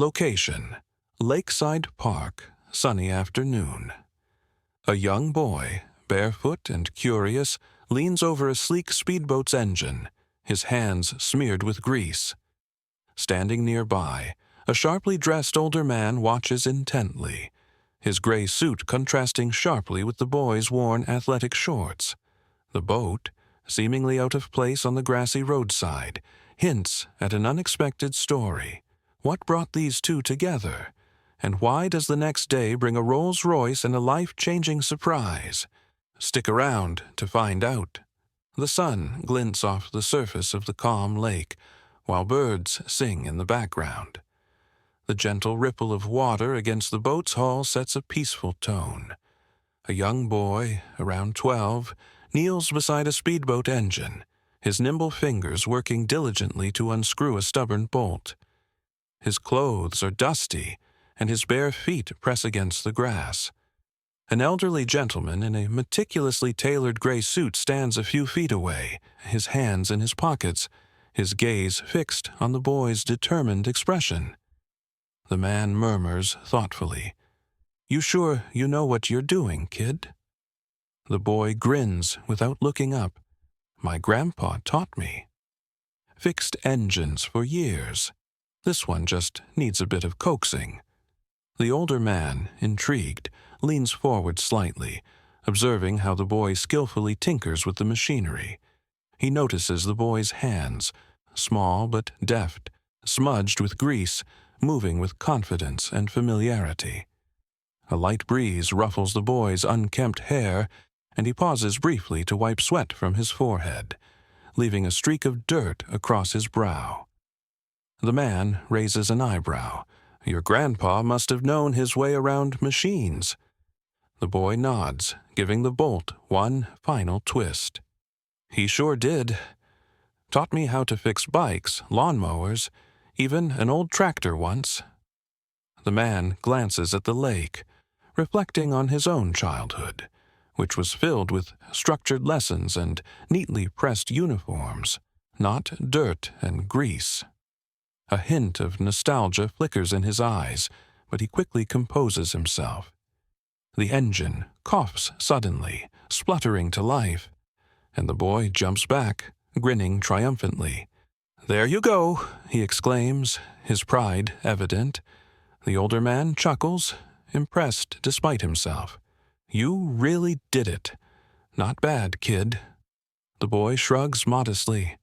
Location: Lakeside Park, sunny afternoon. A young boy, barefoot and curious, leans over a sleek speedboat's engine, his hands smeared with grease. Standing nearby, a sharply dressed older man watches intently, his gray suit contrasting sharply with the boy's worn athletic shorts. The boat, seemingly out of place on the grassy roadside, hints at an unexpected story. What brought these two together? And why does the next day bring a Rolls-Royce and a life-changing surprise? Stick around to find out. The sun glints off the surface of the calm lake, while birds sing in the background. The gentle ripple of water against the boat's hull sets a peaceful tone. A young boy, around 12, kneels beside a speedboat engine, his nimble fingers working diligently to unscrew a stubborn bolt. His clothes are dusty, and his bare feet press against the grass. An elderly gentleman in a meticulously tailored gray suit stands a few feet away, his hands in his pockets, his gaze fixed on the boy's determined expression. The man murmurs thoughtfully, "You sure you know what you're doing, kid?" The boy grins without looking up. "My grandpa taught me." Fixed engines for years. This one just needs a bit of coaxing. The older man, intrigued, leans forward slightly, observing how the boy skillfully tinkers with the machinery. He notices the boy's hands, small but deft, smudged with grease, moving with confidence and familiarity. A light breeze ruffles the boy's unkempt hair, and he pauses briefly to wipe sweat from his forehead, leaving a streak of dirt across his brow. The man raises an eyebrow. "Your grandpa must have known his way around machines." The boy nods, giving the bolt one final twist. "He sure did. Taught me how to fix bikes, lawnmowers, even an old tractor once." The man glances at the lake, reflecting on his own childhood, which was filled with structured lessons and neatly pressed uniforms, not dirt and grease. A hint of nostalgia flickers in his eyes, but he quickly composes himself. The engine coughs suddenly, spluttering to life, and the boy jumps back, grinning triumphantly. "There you go," he exclaims, his pride evident. The older man chuckles, impressed despite himself. "You really did it. Not bad, kid." The boy shrugs modestly.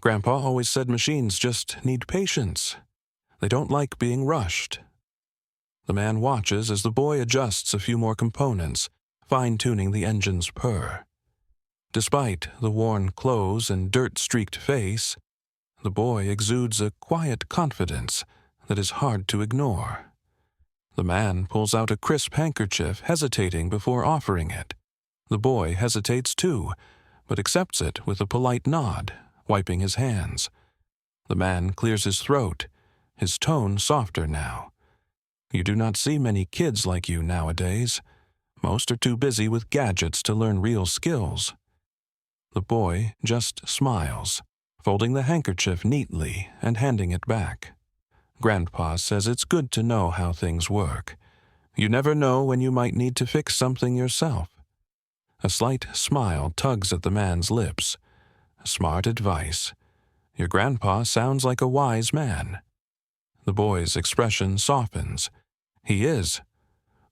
"Grandpa always said machines just need patience. They don't like being rushed." The man watches as the boy adjusts a few more components, fine-tuning the engine's purr. Despite the worn clothes and dirt-streaked face, the boy exudes a quiet confidence that is hard to ignore. The man pulls out a crisp handkerchief, hesitating before offering it. The boy hesitates too, but accepts it with a polite nod, wiping his hands. The man clears his throat, his tone softer now. "You do not see many kids like you nowadays. Most are too busy with gadgets to learn real skills." The boy just smiles, folding the handkerchief neatly and handing it back. "Grandpa says it's good to know how things work. You never know when you might need to fix something yourself." A slight smile tugs at the man's lips. Smart advice. Your grandpa sounds like a wise man. The boy's expression softens. He is.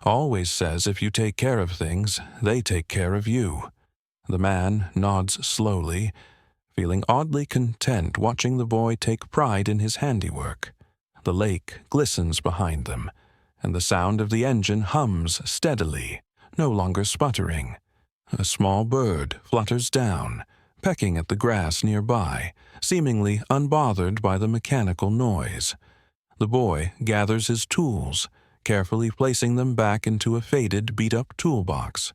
Always says if you take care of things, they take care of you. The man nods slowly, feeling oddly content watching the boy take pride in his handiwork. The lake glistens behind them, and the sound of the engine hums steadily, no longer sputtering. A small bird flutters down, pecking at the grass nearby, seemingly unbothered by the mechanical noise. The boy gathers his tools, carefully placing them back into a faded, beat-up toolbox.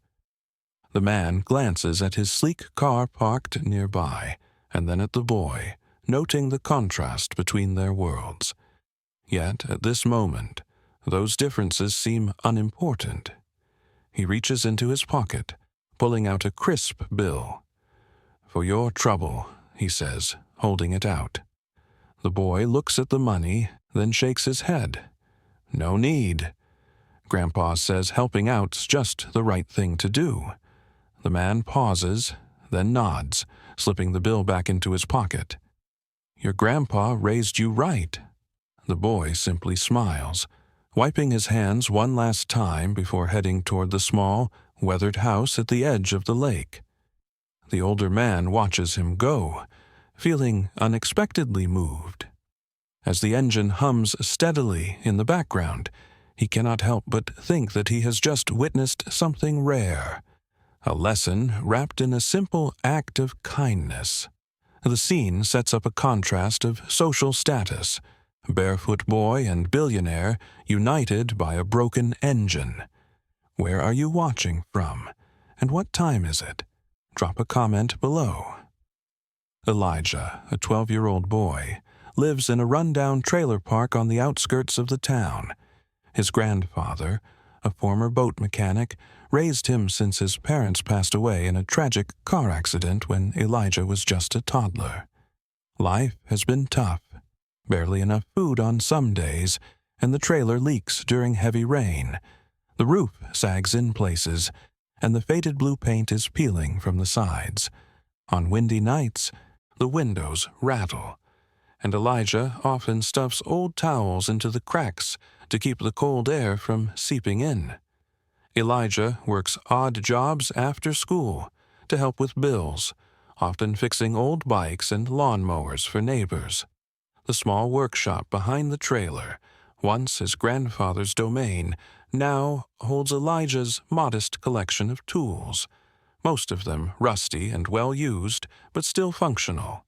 The man glances at his sleek car parked nearby, and then at the boy, noting the contrast between their worlds. Yet, at this moment, those differences seem unimportant. He reaches into his pocket, pulling out a crisp bill. "For your trouble," he says, holding it out. The boy looks at the money, then shakes his head. No need. Grandpa says helping out's just the right thing to do. The man pauses, then nods, slipping the bill back into his pocket. Your grandpa raised you right. The boy simply smiles, wiping his hands one last time before heading toward the small, weathered house at the edge of the lake. The older man watches him go, feeling unexpectedly moved. As the engine hums steadily in the background, he cannot help but think that he has just witnessed something rare, a lesson wrapped in a simple act of kindness. The scene sets up a contrast of social status, barefoot boy and billionaire united by a broken engine. Where are you watching from, and what time is it? Drop a comment below. Elijah, a 12-year-old boy, lives in a rundown trailer park on the outskirts of the town. His grandfather, a former boat mechanic, raised him since his parents passed away in a tragic car accident when Elijah was just a toddler. Life has been tough. Barely enough food on some days, and the trailer leaks during heavy rain. The roof sags in places, and the faded blue paint is peeling from the sides. On windy nights, the windows rattle, and Elijah often stuffs old towels into the cracks to keep the cold air from seeping in. Elijah works odd jobs after school to help with bills, often fixing old bikes and lawnmowers for neighbors. The small workshop behind the trailer, once his grandfather's domain, now holds Elijah's modest collection of tools, most of them rusty and well-used, but still functional.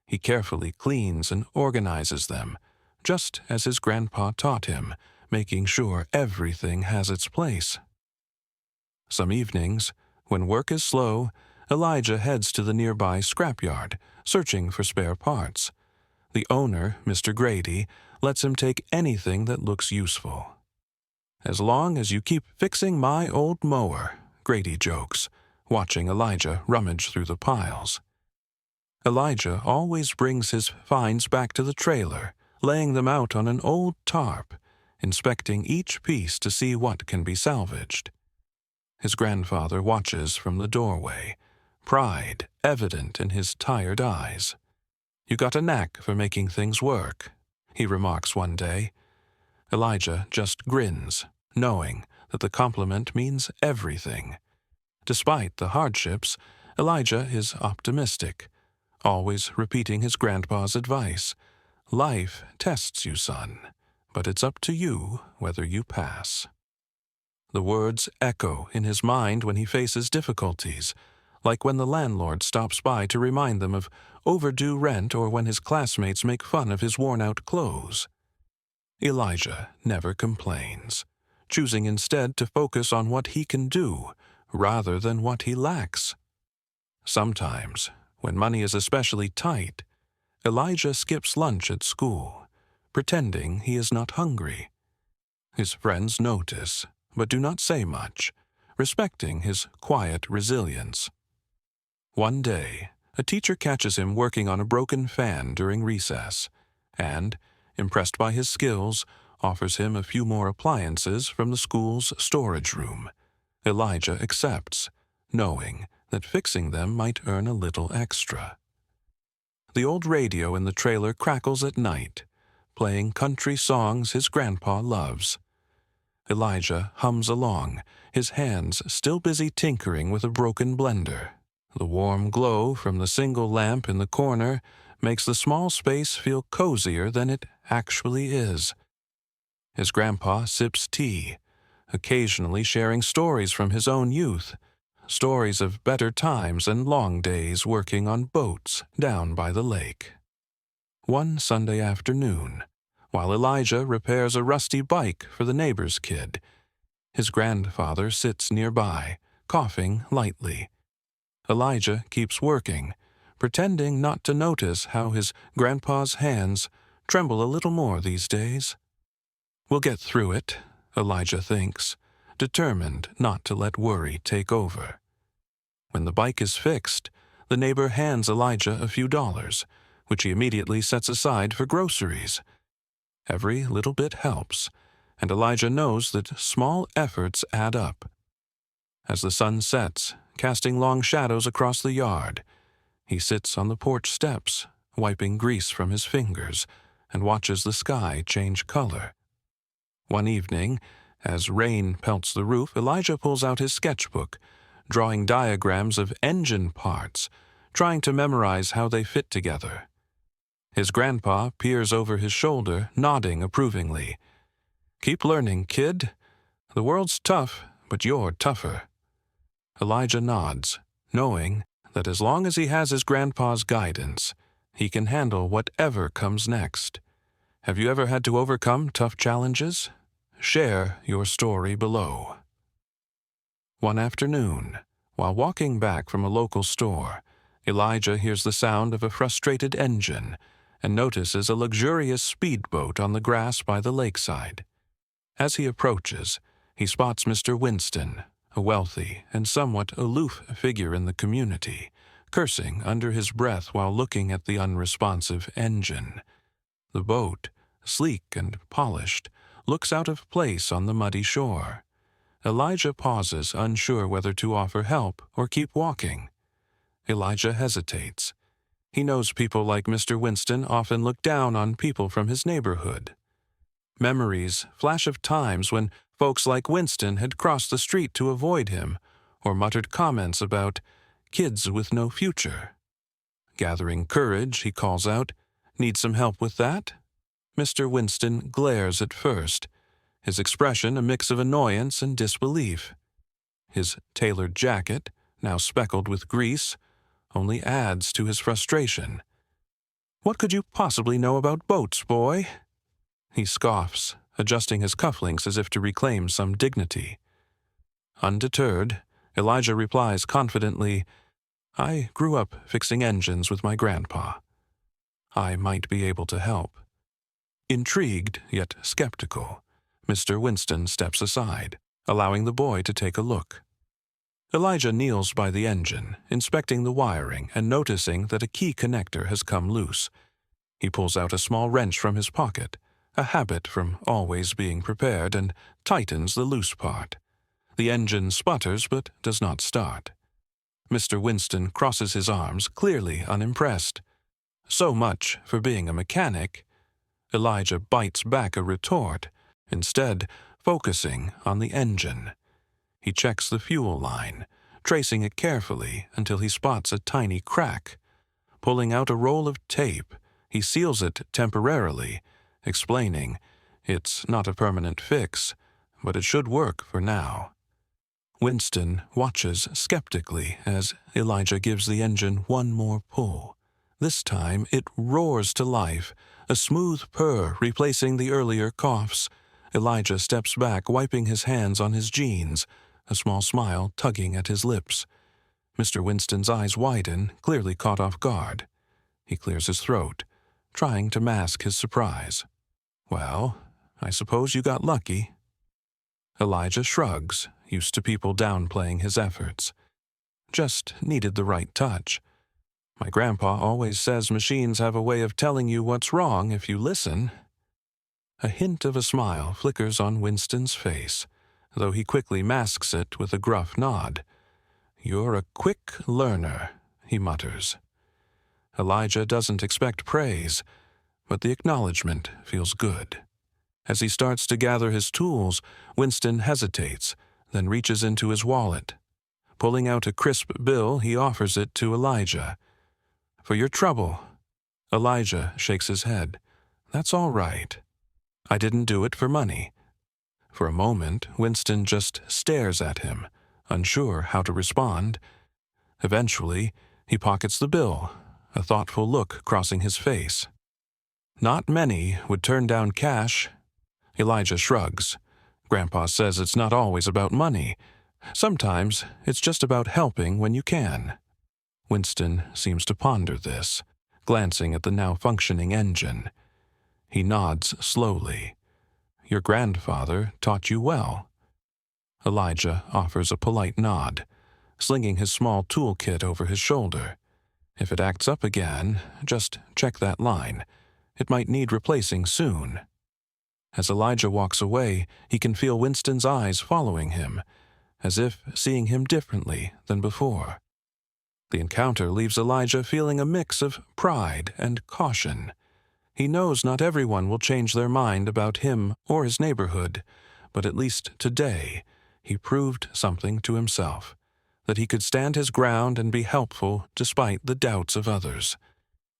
He carefully cleans and organizes them, just as his grandpa taught him, making sure everything has its place. Some evenings, when work is slow, Elijah heads to the nearby scrapyard, searching for spare parts. The owner, Mr. Grady, lets him take anything that looks useful. As long as you keep fixing my old mower, Grady jokes, watching Elijah rummage through the piles. Elijah always brings his finds back to the trailer, laying them out on an old tarp, inspecting each piece to see what can be salvaged. His grandfather watches from the doorway, pride evident in his tired eyes. You got a knack for making things work, he remarks one day. Elijah just grins, knowing that the compliment means everything. Despite the hardships, Elijah is optimistic, always repeating his grandpa's advice. Life tests you, son, but it's up to you whether you pass. The words echo in his mind when he faces difficulties, like when the landlord stops by to remind them of overdue rent or when his classmates make fun of his worn-out clothes. Elijah never complains, choosing instead to focus on what he can do rather than what he lacks. Sometimes, when money is especially tight, Elijah skips lunch at school, pretending he is not hungry. His friends notice, but do not say much, respecting his quiet resilience. One day, a teacher catches him working on a broken fan during recess, and, impressed by his skills, offers him a few more appliances from the school's storage room. Elijah accepts, knowing that fixing them might earn a little extra. The old radio in the trailer crackles at night, playing country songs his grandpa loves. Elijah hums along, his hands still busy tinkering with a broken blender. The warm glow from the single lamp in the corner makes the small space feel cozier than it actually is. His grandpa sips tea, occasionally sharing stories from his own youth, stories of better times and long days working on boats down by the lake. One Sunday afternoon, while Elijah repairs a rusty bike for the neighbor's kid, his grandfather sits nearby, coughing lightly. Elijah keeps working, pretending not to notice how his grandpa's hands tremble a little more these days. We'll get through it, Elijah thinks, determined not to let worry take over. When the bike is fixed, the neighbor hands Elijah a few dollars, which he immediately sets aside for groceries. Every little bit helps, and Elijah knows that small efforts add up. As the sun sets, casting long shadows across the yard, he sits on the porch steps, wiping grease from his fingers, and watches the sky change color. One evening, as rain pelts the roof, Elijah pulls out his sketchbook, drawing diagrams of engine parts, trying to memorize how they fit together. His grandpa peers over his shoulder, nodding approvingly. "Keep learning, kid. The world's tough, but you're tougher." Elijah nods, knowing that as long as he has his grandpa's guidance, he can handle whatever comes next. Have you ever had to overcome tough challenges? Share your story below. One afternoon, while walking back from a local store, Elijah hears the sound of a frustrated engine and notices a luxurious speedboat on the grass by the lakeside. As he approaches, he spots Mr. Winston, a wealthy and somewhat aloof figure in the community, cursing under his breath while looking at the unresponsive engine. The boat, sleek and polished, looks out of place on the muddy shore. Elijah pauses, unsure whether to offer help or keep walking. Elijah hesitates. He knows people like Mr. Winston often look down on people from his neighborhood. Memories flash of times when folks like Winston had crossed the street to avoid him, or muttered comments about kids with no future. Gathering courage, he calls out, "Need some help with that?" Mr. Winston glares at first, his expression a mix of annoyance and disbelief. His tailored jacket, now speckled with grease, only adds to his frustration. "What could you possibly know about boats, boy?" He scoffs, adjusting his cufflinks as if to reclaim some dignity. Undeterred, Elijah replies confidently, "I grew up fixing engines with my grandpa. I might be able to help." Intrigued, yet skeptical, Mr. Winston steps aside, allowing the boy to take a look. Elijah kneels by the engine, inspecting the wiring and noticing that a key connector has come loose. He pulls out a small wrench from his pocket, a habit from always being prepared, and tightens the loose part. The engine sputters but does not start. Mr. Winston crosses his arms, clearly unimpressed. So much for being a mechanic. Elijah bites back a retort, instead focusing on the engine. He checks the fuel line, tracing it carefully until he spots a tiny crack. Pulling out a roll of tape, he seals it temporarily, explaining, "It's not a permanent fix, but it should work for now." Winston watches skeptically as Elijah gives the engine one more pull. This time it roars to life, a smooth purr replacing the earlier coughs. Elijah steps back, wiping his hands on his jeans, a small smile tugging at his lips. Mr. Winston's eyes widen, clearly caught off guard. He clears his throat, trying to mask his surprise. "Well, I suppose you got lucky." Elijah shrugs, used to people downplaying his efforts. "Just needed the right touch. My grandpa always says machines have a way of telling you what's wrong if you listen." A hint of a smile flickers on Winston's face, though he quickly masks it with a gruff nod. "You're a quick learner," he mutters. Elijah doesn't expect praise, but the acknowledgement feels good. As he starts to gather his tools, Winston hesitates, then reaches into his wallet. Pulling out a crisp bill, he offers it to Elijah. "For your trouble." Elijah shakes his head. "That's all right. I didn't do it for money." For a moment, Winston just stares at him, unsure how to respond. Eventually, he pockets the bill, a thoughtful look crossing his face. "Not many would turn down cash." Elijah shrugs. "Grandpa says it's not always about money. Sometimes it's just about helping when you can." Winston seems to ponder this, glancing at the now functioning engine. He nods slowly. "Your grandfather taught you well." Elijah offers a polite nod, slinging his small toolkit over his shoulder. "If it acts up again, just check that line. It might need replacing soon." As Elijah walks away, he can feel Winston's eyes following him, as if seeing him differently than before. The encounter leaves Elijah feeling a mix of pride and caution. He knows not everyone will change their mind about him or his neighborhood, but at least today he proved something to himself, that he could stand his ground and be helpful despite the doubts of others.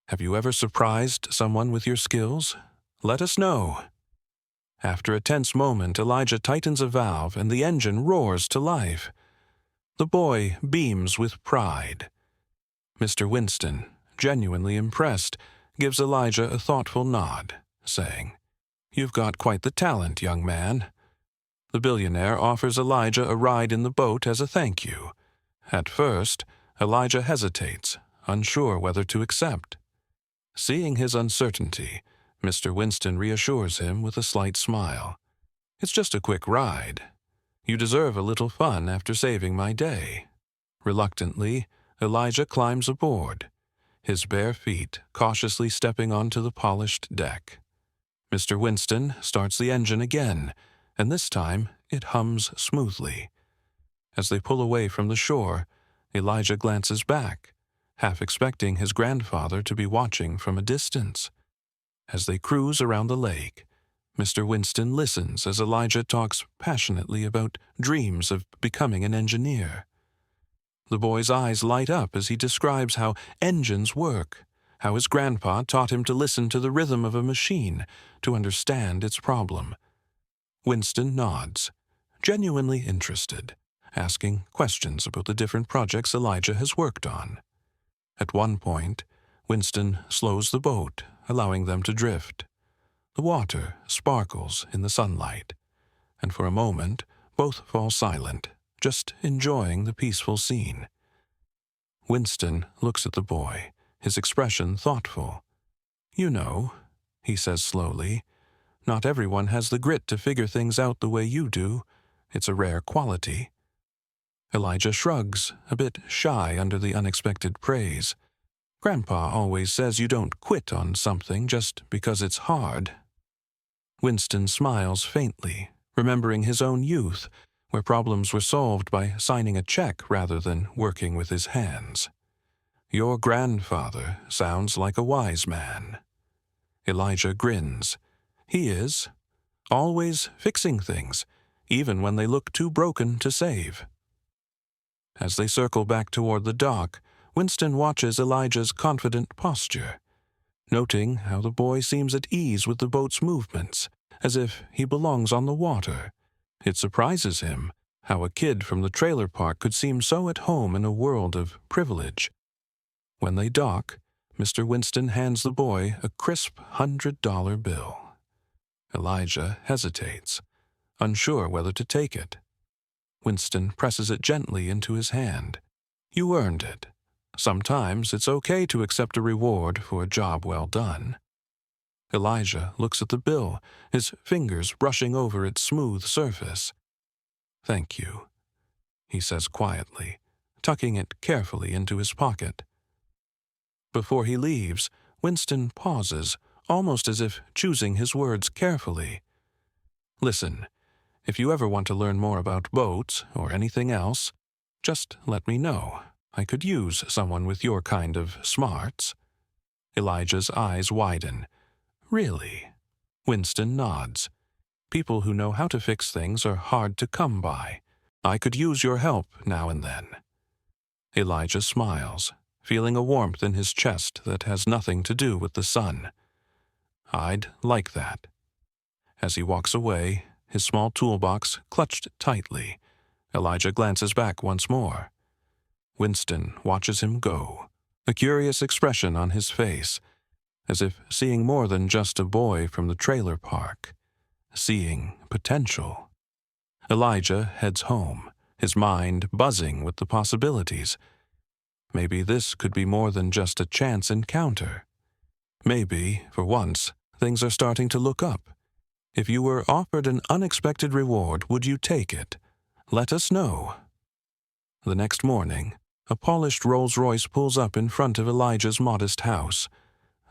Have you ever surprised someone with your skills? Let us know. After a tense moment, Elijah tightens a valve and the engine roars to life. The boy beams with pride. Mr. Winston, genuinely impressed, gives Elijah a thoughtful nod, saying, "You've got quite the talent, young man." The billionaire offers Elijah a ride in the boat as a thank you. At first, Elijah hesitates, unsure whether to accept. Seeing his uncertainty, Mr. Winston reassures him with a slight smile. "It's just a quick ride. You deserve a little fun after saving my day." Reluctantly, Elijah climbs aboard, his bare feet cautiously stepping onto the polished deck. Mr. Winston starts the engine again, and this time it hums smoothly. As they pull away from the shore, Elijah glances back, half expecting his grandfather to be watching from a distance. As they cruise around the lake, Mr. Winston listens as Elijah talks passionately about dreams of becoming an engineer. The boy's eyes light up as he describes how engines work, how his grandpa taught him to listen to the rhythm of a machine to understand its problem. Winston nods, genuinely interested, asking questions about the different projects Elijah has worked on. At one point, Winston slows the boat, allowing them to drift. The water sparkles in the sunlight, and for a moment both fall silent, just enjoying the peaceful scene. Winston looks at the boy, his expression thoughtful. "You know," he says slowly, "not everyone has the grit to figure things out the way you do. It's a rare quality." Elijah shrugs, a bit shy under the unexpected praise. "Grandpa always says you don't quit on something just because it's hard." Winston smiles faintly, remembering his own youth, where problems were solved by signing a check rather than working with his hands. "Your grandfather sounds like a wise man." Elijah grins. He is. Always fixing things, even when they look too broken to save. As they circle back toward the dock, Winston watches Elijah's confident posture, noting how the boy seems at ease with the boat's movements, as if he belongs on the water. It surprises him how a kid from the trailer park could seem so at home in a world of privilege. When they dock, Mr. Winston hands the boy a crisp $100 bill. Elijah hesitates, unsure whether to take it. Winston presses it gently into his hand. "You earned it. Sometimes it's okay to accept a reward for a job well done." Elijah looks at the bill, his fingers brushing over its smooth surface. "Thank you," he says quietly, tucking it carefully into his pocket. Before he leaves, Winston pauses, almost as if choosing his words carefully. "Listen, if you ever want to learn more about boats or anything else, just let me know. I could use someone with your kind of smarts." Elijah's eyes widen. "Really?" Winston nods. "People who know how to fix things are hard to come by. I could use your help now and then." Elijah smiles, feeling a warmth in his chest that has nothing to do with the sun. "I'd like that." As he walks away, his small toolbox clutched tightly, Elijah glances back once more. Winston watches him go, a curious expression on his face, as if seeing more than just a boy from the trailer park, seeing potential. Elijah heads home, his mind buzzing with the possibilities. Maybe this could be more than just a chance encounter. Maybe, for once, things are starting to look up. If you were offered an unexpected reward, would you take it? Let us know. The next morning, a polished Rolls-Royce pulls up in front of Elijah's modest house.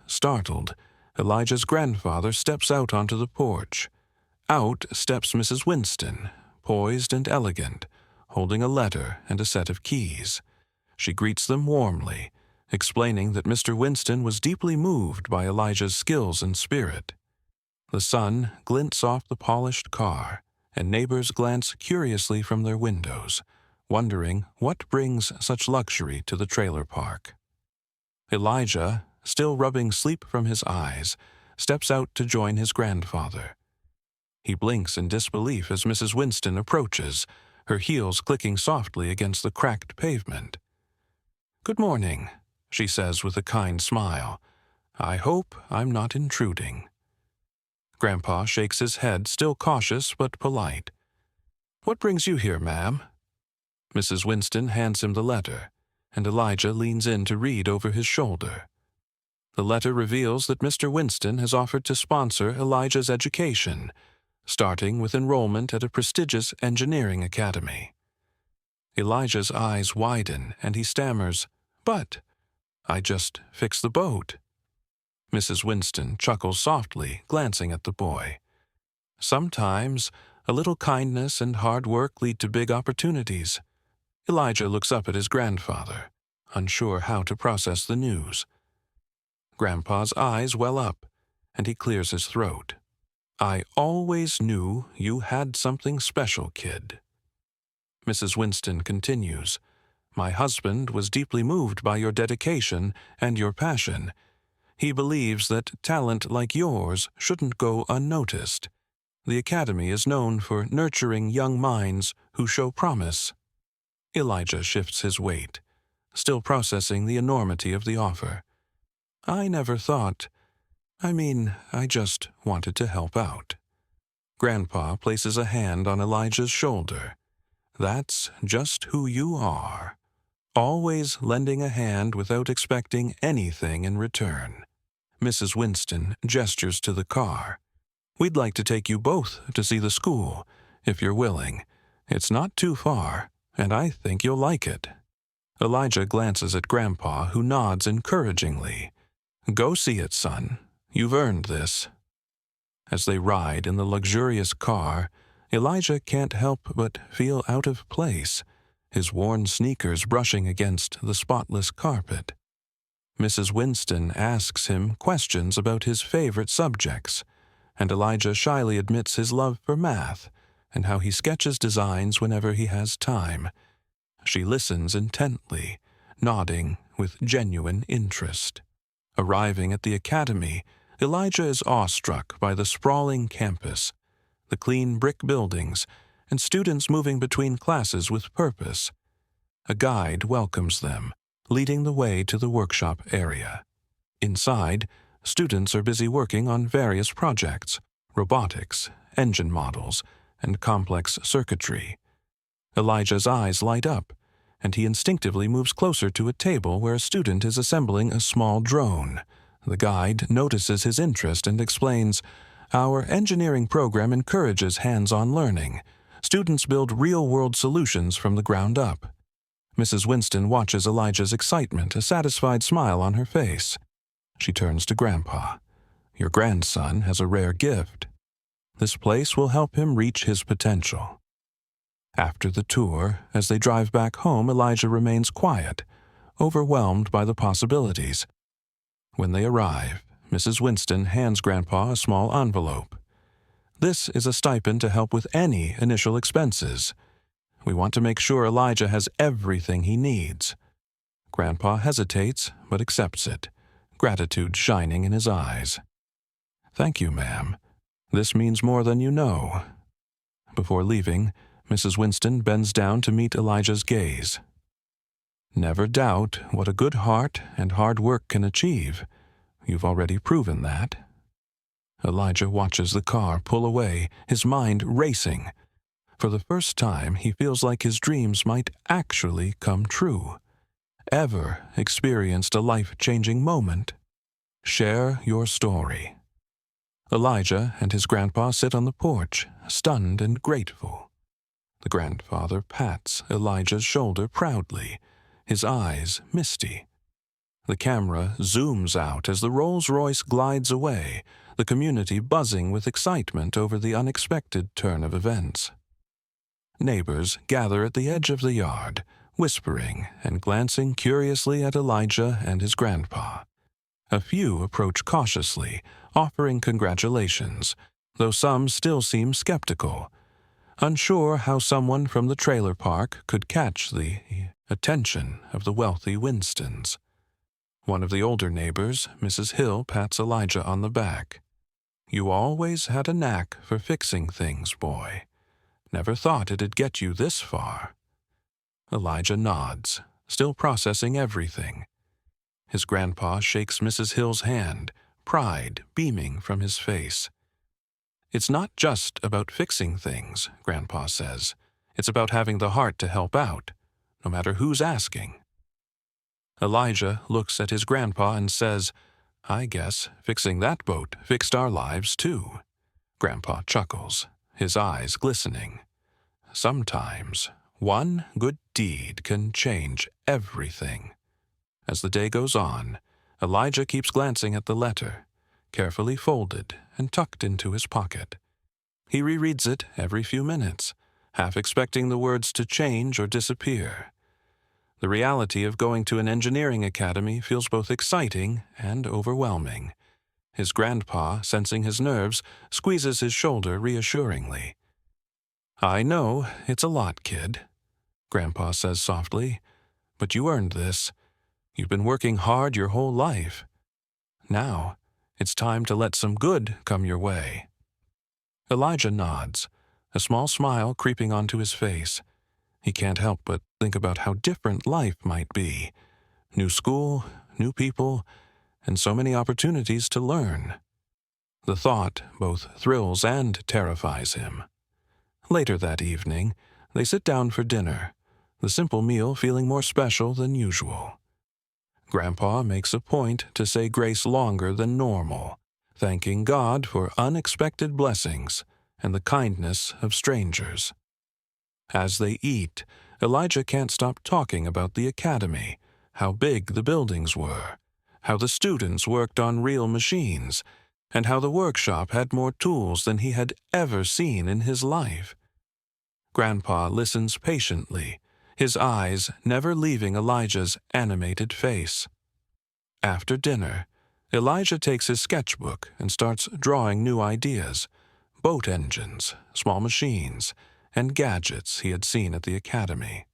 Startled, Elijah's grandfather steps out onto the porch, Out steps Mrs. Winston, poised and elegant, holding a letter and a set of keys. She greets them warmly, explaining that Mr. Winston was deeply moved by Elijah's skills and spirit. The sun glints off the polished car, and neighbors glance curiously from their windows, wondering what brings such luxury to the trailer park. Elijah, still rubbing sleep from his eyes, steps out to join his grandfather. He blinks in disbelief as Mrs. Winston approaches, her heels clicking softly against the cracked pavement. "Good morning," she says with a kind smile. "I hope I'm not intruding." Grandpa shakes his head, still cautious but polite. "What brings you here, ma'am?" Mrs. Winston hands him the letter, and Elijah leans in to read over his shoulder. The letter reveals that Mr. Winston has offered to sponsor Elijah's education, starting with enrollment at a prestigious engineering academy. Elijah's eyes widen, and he stammers, "But I just fixed the boat." Mrs. Winston chuckles softly, glancing at the boy. Sometimes a little kindness and hard work lead to big opportunities. Elijah looks up at his grandfather, unsure how to process the news. Grandpa's eyes well up, and he clears his throat. "I always knew you had something special, kid." Mrs. Winston continues, "My husband was deeply moved by your dedication and your passion. He believes that talent like yours shouldn't go unnoticed. The Academy is known for nurturing young minds who show promise." Elijah shifts his weight, still processing the enormity of the offer. "I never thought. I just wanted to help out." Grandpa places a hand on Elijah's shoulder. "That's just who you are. Always lending a hand without expecting anything in return." Mrs. Winston gestures to the car. "We'd like to take you both to see the school, if you're willing. It's not too far, and I think you'll like it." Elijah glances at Grandpa, who nods encouragingly. "Go see it, son. You've earned this." As they ride in the luxurious car, Elijah can't help but feel out of place, his worn sneakers brushing against the spotless carpet. Mrs. Winston asks him questions about his favorite subjects, and Elijah shyly admits his love for math and how he sketches designs whenever he has time. She listens intently, nodding with genuine interest. Arriving at the academy, Elijah is awestruck by the sprawling campus, the clean brick buildings, and students moving between classes with purpose. A guide welcomes them, leading the way to the workshop area. Inside, students are busy working on various projects, robotics, engine models, and complex circuitry. Elijah's eyes light up, and he instinctively moves closer to a table where a student is assembling a small drone. The guide notices his interest and explains, "Our engineering program encourages hands-on learning. Students build real-world solutions from the ground up." Mrs. Winston watches Elijah's excitement, a satisfied smile on her face. She turns to Grandpa. "Your grandson has a rare gift. This place will help him reach his potential." After the tour, as they drive back home, Elijah remains quiet, overwhelmed by the possibilities. When they arrive, Mrs. Winston hands Grandpa a small envelope. "This is a stipend to help with any initial expenses. We want to make sure Elijah has everything he needs." Grandpa hesitates, but accepts it, gratitude shining in his eyes. "Thank you, ma'am. This means more than you know." Before leaving, Mrs. Winston bends down to meet Elijah's gaze. "Never doubt what a good heart and hard work can achieve. You've already proven that." Elijah watches the car pull away, his mind racing. For the first time, he feels like his dreams might actually come true. Ever experienced a life-changing moment? Share your story. Elijah and his grandpa sit on the porch, stunned and grateful. The grandfather pats Elijah's shoulder proudly, his eyes misty. The camera zooms out as the Rolls-Royce glides away, the community buzzing with excitement over the unexpected turn of events. Neighbors gather at the edge of the yard, whispering and glancing curiously at Elijah and his grandpa. A few approach cautiously, offering congratulations, though some still seem skeptical, unsure how someone from the trailer park could catch the attention of the wealthy Winstons. One of the older neighbors, Mrs. Hill, pats Elijah on the back. "You always had a knack for fixing things, boy. Never thought it'd get you this far." Elijah nods, still processing everything. His grandpa shakes Mrs. Hill's hand, pride beaming from his face. "It's not just about fixing things," Grandpa says. "It's about having the heart to help out, no matter who's asking." Elijah looks at his grandpa and says, "I guess fixing that boat fixed our lives too." Grandpa chuckles, his eyes glistening. Sometimes one good deed can change everything. As the day goes on, Elijah keeps glancing at the letter, carefully folded and tucked into his pocket. He rereads it every few minutes, half expecting the words to change or disappear. The reality of going to an engineering academy feels both exciting and overwhelming. His grandpa, sensing his nerves, squeezes his shoulder reassuringly. "I know it's a lot, kid," Grandpa says softly, "but you earned this. You've been working hard your whole life. Now, it's time to let some good come your way." Elijah nods, a small smile creeping onto his face. He can't help but think about how different life might be. New school, new people, and so many opportunities to learn. The thought both thrills and terrifies him. Later that evening, they sit down for dinner, the simple meal feeling more special than usual. Grandpa makes a point to say grace longer than normal, thanking God for unexpected blessings and the kindness of strangers. As they eat, Elijah can't stop talking about the academy, how big the buildings were, how the students worked on real machines, and how the workshop had more tools than he had ever seen in his life. Grandpa listens patiently, his eyes never leaving Elijah's animated face. After dinner, Elijah takes his sketchbook and starts drawing new ideas, boat engines, small machines, and gadgets he had seen at the academy.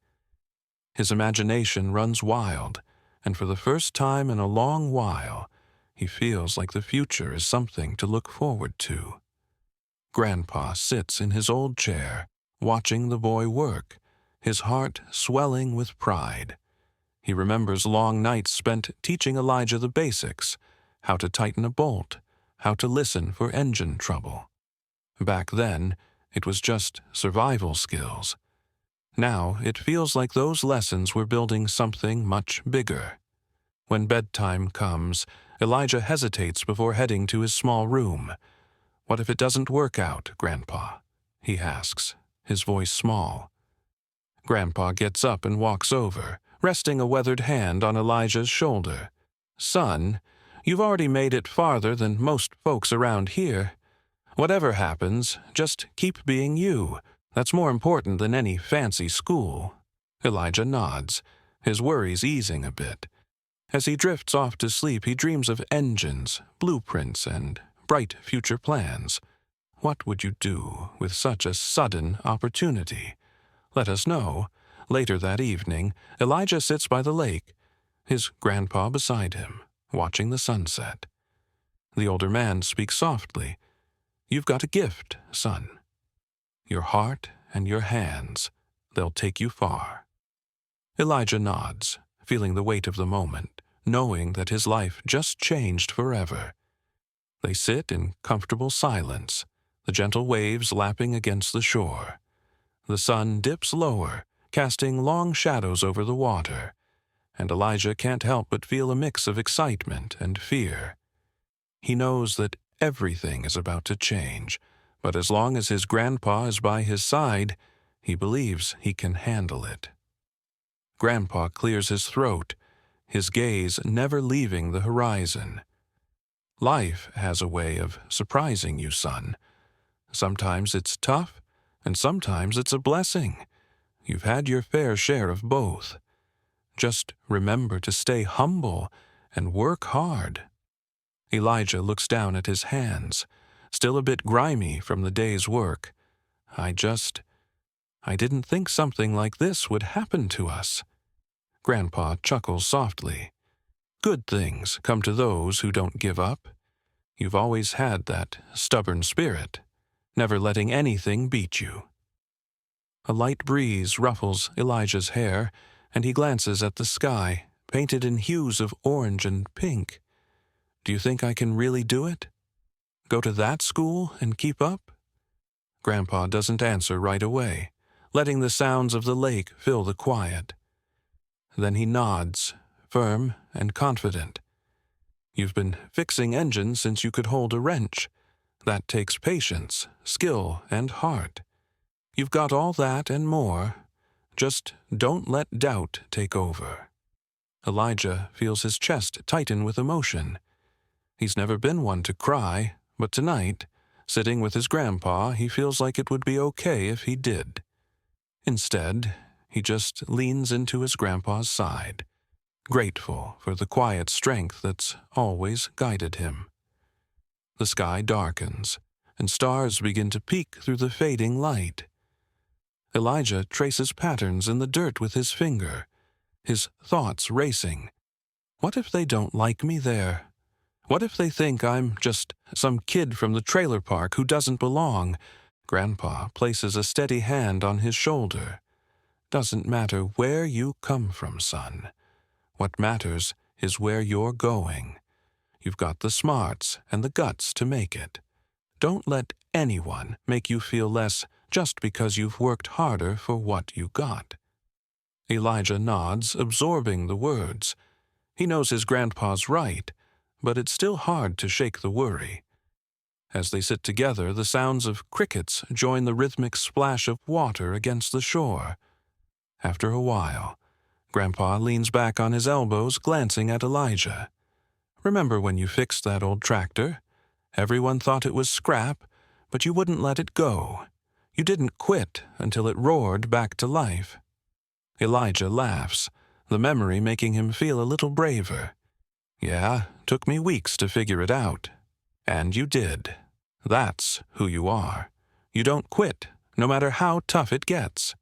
His imagination runs wild, and for the first time in a long while, he feels like the future is something to look forward to. Grandpa sits in his old chair, watching the boy work, his heart swelling with pride. He remembers long nights spent teaching Elijah the basics, how to tighten a bolt, how to listen for engine trouble. Back then, it was just survival skills. Now it feels like those lessons were building something much bigger. When bedtime comes, Elijah hesitates before heading to his small room. "What if it doesn't work out, Grandpa?" he asks, his voice small. Grandpa gets up and walks over, resting a weathered hand on Elijah's shoulder. "Son, you've already made it farther than most folks around here. Whatever happens, just keep being you. That's more important than any fancy school." Elijah nods, his worries easing a bit. As he drifts off to sleep, he dreams of engines, blueprints, and bright future plans. What would you do with such a sudden opportunity? Let us know. Later that evening, Elijah sits by the lake, his grandpa beside him, watching the sunset. The older man speaks softly. "You've got a gift, son. Your heart and your hands, they'll take you far." Elijah nods, feeling the weight of the moment, knowing that his life just changed forever. They sit in comfortable silence, the gentle waves lapping against the shore. The sun dips lower, casting long shadows over the water, and Elijah can't help but feel a mix of excitement and fear. He knows that everything is about to change, but as long as his grandpa is by his side, he believes he can handle it. Grandpa clears his throat, his gaze never leaving the horizon. Life has a way of surprising you, son. Sometimes it's tough, and sometimes it's a blessing. You've had your fair share of both. Just remember to stay humble and work hard. Elijah looks down at his hands, still a bit grimy from the day's work. I didn't think something like this would happen to us. Grandpa chuckles softly. Good things come to those who don't give up. You've always had that stubborn spirit, never letting anything beat you. A light breeze ruffles Elijah's hair, and he glances at the sky, painted in hues of orange and pink. Do you think I can really do it? Go to that school and keep up? Grandpa doesn't answer right away, letting the sounds of the lake fill the quiet. Then he nods, firm and confident. You've been fixing engines since you could hold a wrench. That takes patience, skill, and heart. You've got all that and more. Just don't let doubt take over. Elijah feels his chest tighten with emotion. He's never been one to cry, but tonight, sitting with his grandpa, he feels like it would be okay if he did. Instead, he just leans into his grandpa's side, grateful for the quiet strength that's always guided him. The sky darkens, and stars begin to peek through the fading light. Elijah traces patterns in the dirt with his finger, his thoughts racing. What if they don't like me there? What if they think I'm just some kid from the trailer park who doesn't belong? Grandpa places a steady hand on his shoulder. Doesn't matter where you come from, son. What matters is where you're going. You've got the smarts and the guts to make it. Don't let anyone make you feel less just because you've worked harder for what you got. Elijah nods, absorbing the words. He knows his grandpa's right, but it's still hard to shake the worry. As they sit together, the sounds of crickets join the rhythmic splash of water against the shore. After a while, Grandpa leans back on his elbows, glancing at Elijah. Remember when you fixed that old tractor? Everyone thought it was scrap, but you wouldn't let it go. You didn't quit until it roared back to life. Elijah laughs, the memory making him feel a little braver. Yeah, took me weeks to figure it out. And you did. That's who you are. You don't quit, no matter how tough it gets.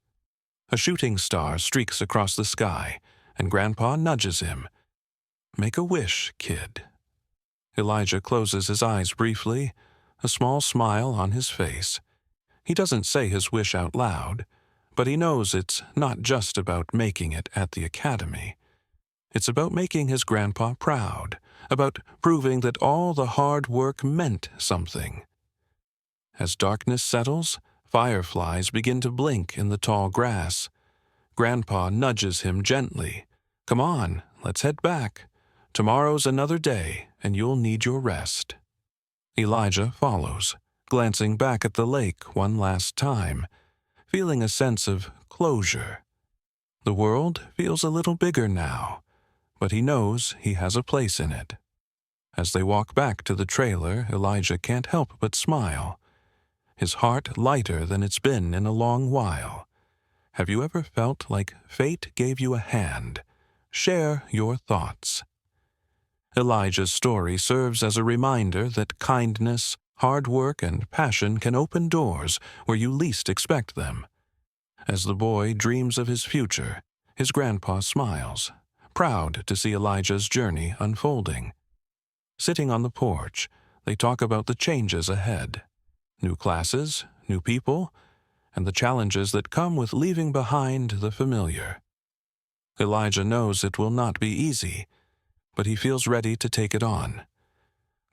A shooting star streaks across the sky, and Grandpa nudges him. Make a wish, kid. Elijah closes his eyes briefly, a small smile on his face. He doesn't say his wish out loud, but he knows it's not just about making it at the academy. It's about making his grandpa proud, about proving that all the hard work meant something. As darkness settles, fireflies begin to blink in the tall grass. Grandpa nudges him gently. Come on, let's head back. Tomorrow's another day, and you'll need your rest. Elijah follows, glancing back at the lake one last time, feeling a sense of closure. The world feels a little bigger now, but he knows he has a place in it. As they walk back to the trailer, Elijah can't help but smile, his heart lighter than it's been in a long while. Have you ever felt like fate gave you a hand? Share your thoughts. Elijah's story serves as a reminder that kindness, hard work, and passion can open doors where you least expect them. As the boy dreams of his future, his grandpa smiles, proud to see Elijah's journey unfolding. Sitting on the porch, they talk about the changes ahead. New classes, new people, and the challenges that come with leaving behind the familiar. Elijah knows it will not be easy, but he feels ready to take it on.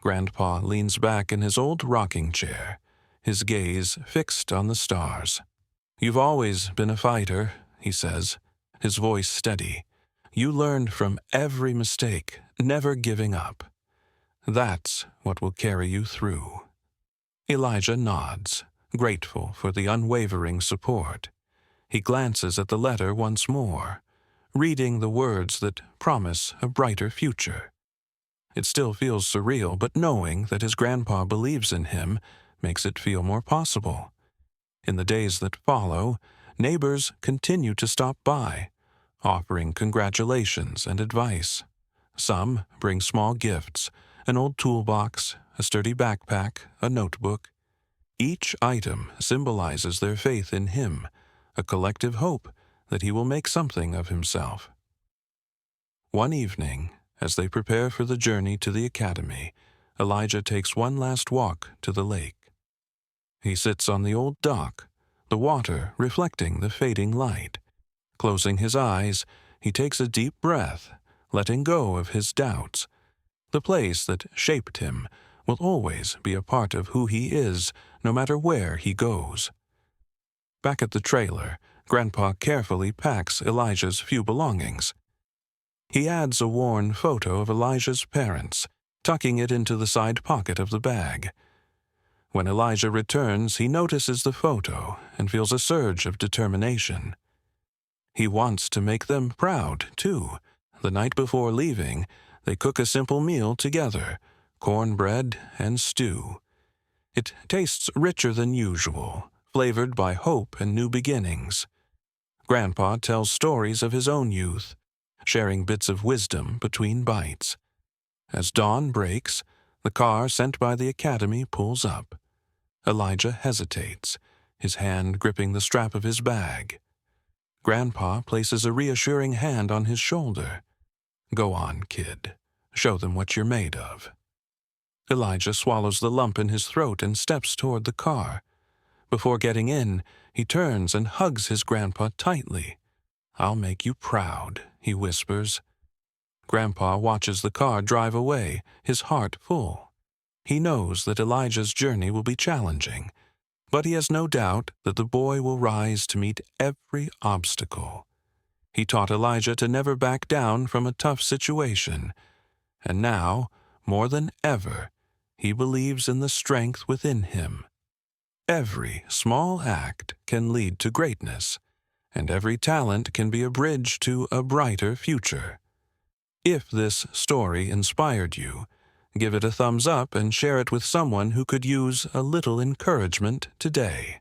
Grandpa leans back in his old rocking chair, his gaze fixed on the stars. You've always been a fighter, he says, his voice steady. You learned from every mistake, never giving up. That's what will carry you through. Elijah nods, grateful for the unwavering support. He glances at the letter once more, reading the words that promise a brighter future. It still feels surreal, but knowing that his grandpa believes in him makes it feel more possible. In the days that follow, neighbors continue to stop by, offering congratulations and advice. Some bring small gifts, an old toolbox, a sturdy backpack, a notebook. Each item symbolizes their faith in him, a collective hope that he will make something of himself. One evening, as they prepare for the journey to the academy, Elijah takes one last walk to the lake. He sits on the old dock, the water reflecting the fading light. Closing his eyes, he takes a deep breath, letting go of his doubts. The place that shaped him will always be a part of who he is, no matter where he goes. Back at the trailer, Grandpa carefully packs Elijah's few belongings. He adds a worn photo of Elijah's parents, tucking it into the side pocket of the bag. When Elijah returns, he notices the photo and feels a surge of determination. He wants to make them proud, too. The night before leaving, they cook a simple meal together, cornbread and stew. It tastes richer than usual, flavored by hope and new beginnings. Grandpa tells stories of his own youth, sharing bits of wisdom between bites. As dawn breaks, the car sent by the academy pulls up. Elijah hesitates, his hand gripping the strap of his bag. Grandpa places a reassuring hand on his shoulder. "Go on, kid. Show them what you're made of." Elijah swallows the lump in his throat and steps toward the car. Before getting in, he turns and hugs his grandpa tightly. "I'll make you proud," he whispers. Grandpa watches the car drive away, his heart full. He knows that Elijah's journey will be challenging, but he has no doubt that the boy will rise to meet every obstacle. He taught Elijah to never back down from a tough situation, and now, more than ever, he believes in the strength within him. Every small act can lead to greatness, and every talent can be a bridge to a brighter future. If this story inspired you, give it a thumbs up and share it with someone who could use a little encouragement today.